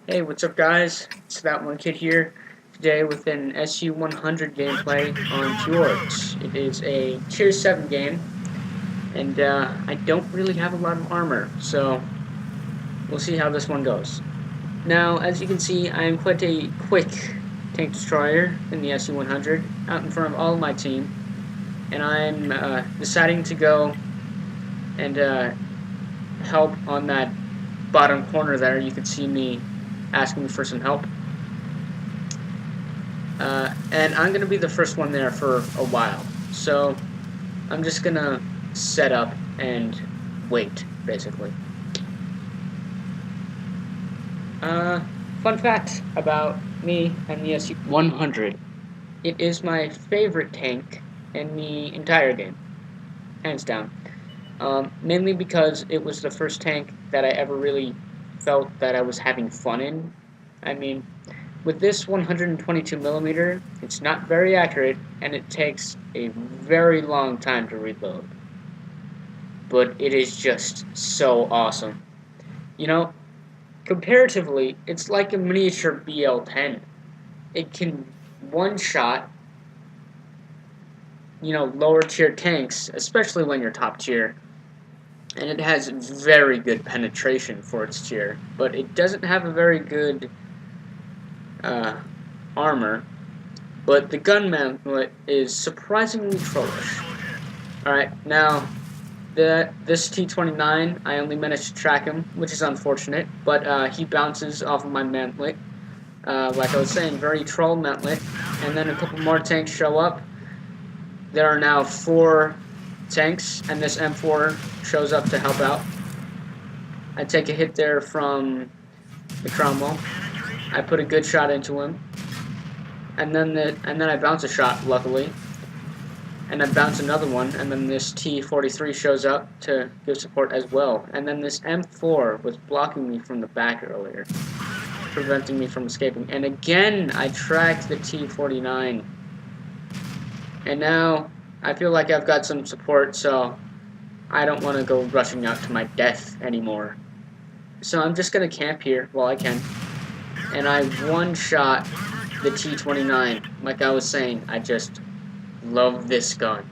Hey, what's up guys? It's that one kid here today with an SU-100 gameplay on Fjords. It is a tier 7 game, and I don't really have a lot of armor, so we'll see how this one goes. Now, as you can see, I am quite a quick tank destroyer in the SU-100, out in front of all of my team, and I'm deciding to go and help on that bottom corner there. You can see me asking for some help. And I'm going to be the first one there for a while. So I'm just going to set up and wait, basically. Fun fact about me and the SU-100. It is my favorite tank in the entire game, hands down. Mainly because it was the first tank that I ever really felt that I was having fun in. I mean, with this 122mm, it's not very accurate, and it takes a very long time to reload. But it is just so awesome. You know, comparatively, it's like a miniature BL-10. It can one-shot, lower tier tanks, especially when you're top tier. And it has very good penetration for its tier, but it doesn't have a very good armor, but the gun mantlet is surprisingly trollish. Alright, now, this T-29, I only managed to track him, which is unfortunate, but he bounces off of my mantlet. Like I was saying, very troll mantlet, and then a couple more tanks show up. There are now 4 tanks, and this M4 shows up to help out. I take a hit there from the Cromwell. I put a good shot into him, and then I bounce a shot, luckily, and I bounce another one, and then this T-43 shows up to give support as well, and then this M4 was blocking me from the back earlier, preventing me from escaping, and again I tracked the T-49, and now I feel like I've got some support, so I don't want to go rushing out to my death anymore. So I'm just going to camp here while I can. And I one-shot the T-29. Like I was saying, I just love this gun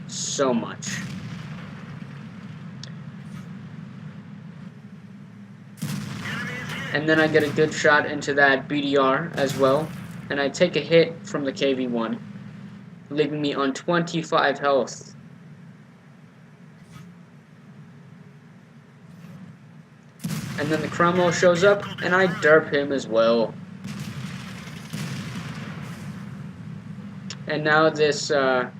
so much. And then I get a good shot into that BDR as well. And I take a hit from the KV-1, leaving me on 25 health. And then the Cromwell shows up, and I derp him as well. And now this Panzer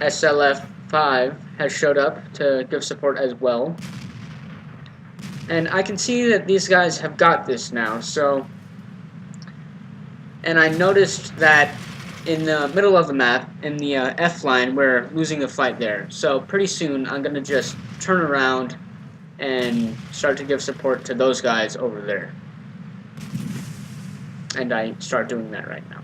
SLF-5 has showed up to give support as well. And I can see that these guys have got this now, so... And I noticed that in the middle of the map, in the F line, we're losing the fight there. So pretty soon, I'm going to just turn around and start to give support to those guys over there. And I start doing that right now.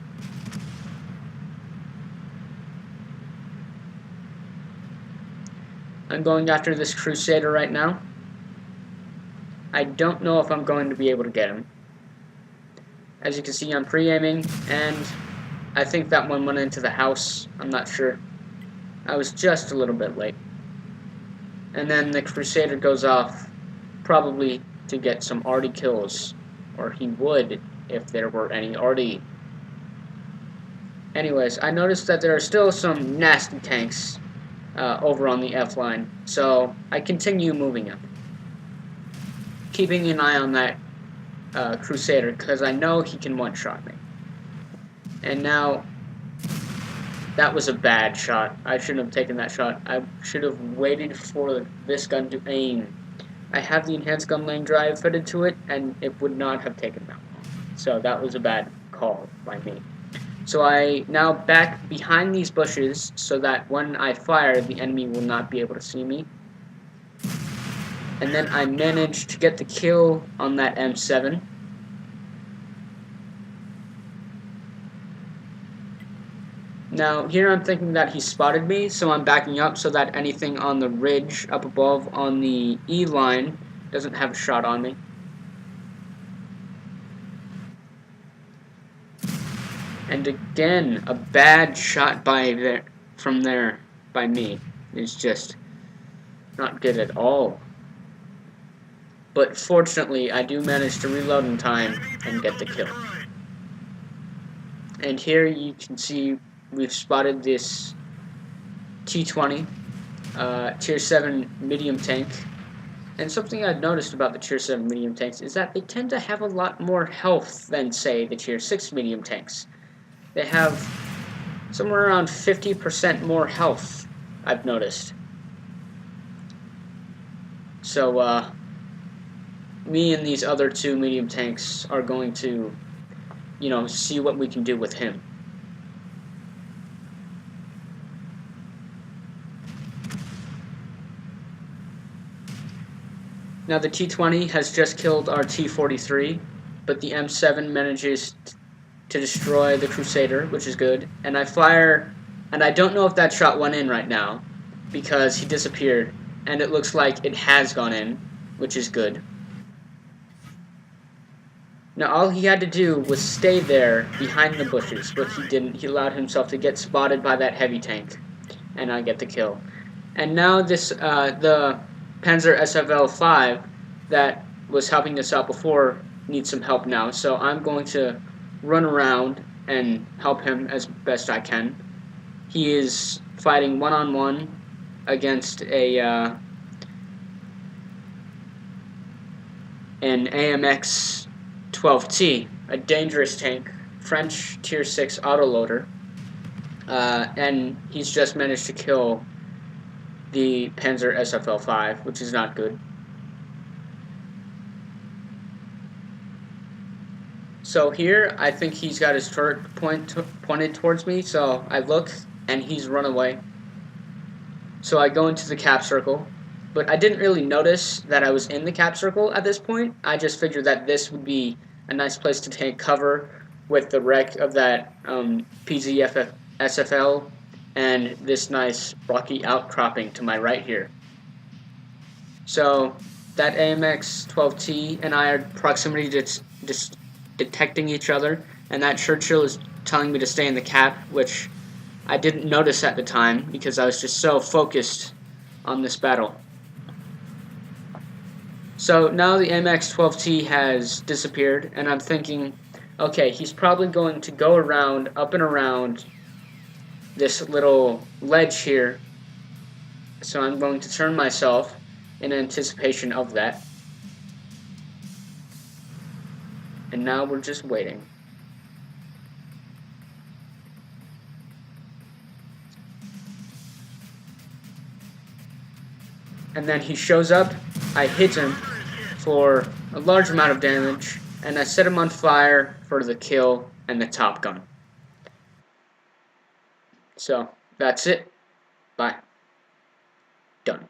I'm going after this Crusader right now. I don't know if I'm going to be able to get him. As you can see, I'm pre-aiming, and I think that one went into the house. I'm not sure. I was just a little bit late. And then the Crusader goes off, probably to get some arty kills. Or he would, if there were any arty. Anyways, I noticed that there are still some nasty tanks over on the F line. So I continue moving up, keeping an eye on that Crusader, because I know he can one-shot me. And now... that was a bad shot. I shouldn't have taken that shot. I should have waited for this gun to aim. I have the enhanced gun lane drive fitted to it, and it would not have taken that long. So that was a bad call by me. So I now back behind these bushes so that when I fire, the enemy will not be able to see me. And then I managed to get the kill on that M7. Now, here I'm thinking that he spotted me, so I'm backing up so that anything on the ridge up above on the E line doesn't have a shot on me. And again, a bad shot from there by me is just not good at all. But fortunately, I do manage to reload in time and get the kill. And here you can see we've spotted this T-20 Tier 7 medium tank. And something I've noticed about the Tier 7 medium tanks is that they tend to have a lot more health than, say, the Tier 6 medium tanks. They have somewhere around 50% more health, I've noticed. So, me and these other two medium tanks are going to, see what we can do with him. Now the T-20 has just killed our T-43, but the M7 manages to destroy the Crusader, which is good. And I fire, and I don't know if that shot went in right now, because he disappeared, and it looks like it has gone in, which is good. Now all he had to do was stay there behind the bushes, but he didn't. He allowed himself to get spotted by that heavy tank, and I get the kill. And now this, the Panzer SFL-5 that was helping us out before needs some help now, so I'm going to run around and help him as best I can. He is fighting one-on-one against an AMX 12T, a dangerous tank, French Tier 6 autoloader, and he's just managed to kill the Panzer SFL-5, which is not good. So here, I think he's got his turret pointed towards me, so I look, and he's run away. So I go into the cap circle, but I didn't really notice that I was in the cap circle at this point. I just figured that this would be a nice place to take cover with the wreck of that SFL and this nice rocky outcropping to my right here. So that AMX 12T and I are proximity detecting each other, and that Churchill is telling me to stay in the cap, which I didn't notice at the time because I was just so focused on this battle. So now the AMX 12T has disappeared, and I'm thinking, okay, he's probably going to go around, up and around this little ledge here, so I'm going to turn myself in anticipation of that. And now we're just waiting. And then he shows up, I hit him for a large amount of damage, and I set him on fire for the kill and the Top Gun. So, that's it. Bye. Done.